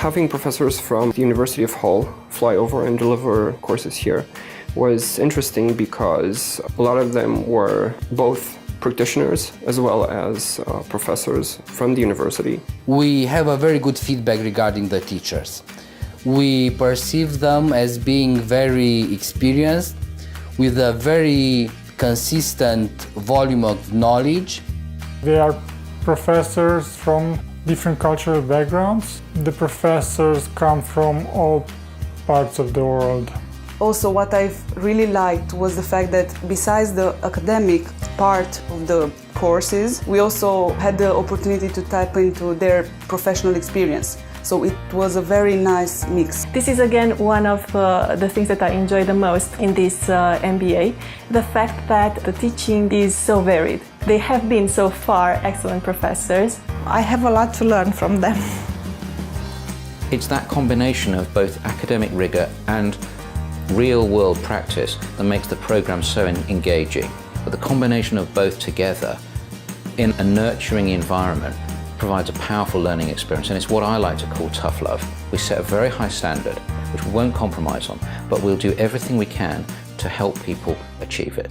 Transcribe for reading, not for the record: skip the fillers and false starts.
Having professors from the University of Hull fly over and deliver courses here was interesting because a lot of them were both practitioners as well as professors from the university. We have a very good feedback regarding the teachers. We perceive them as being very experienced, with a very consistent volume of knowledge. They are professors from different cultural backgrounds. The professors come from all parts of the world. Also, what I've really liked was the fact that besides the academic part of the courses, we also had the opportunity to tap into their professional experience. So it was a very nice mix. This is again one of the things that I enjoy the most in this MBA, the fact that the teaching is so varied. They have been so far excellent professors. I have a lot to learn from them. It's that combination of both academic rigor and real-world practice that makes the program so engaging. But the combination of both together in a nurturing environment provides a powerful learning experience, and it's what I like to call tough love. We set a very high standard, which we won't compromise on, but we'll do everything we can to help people achieve it.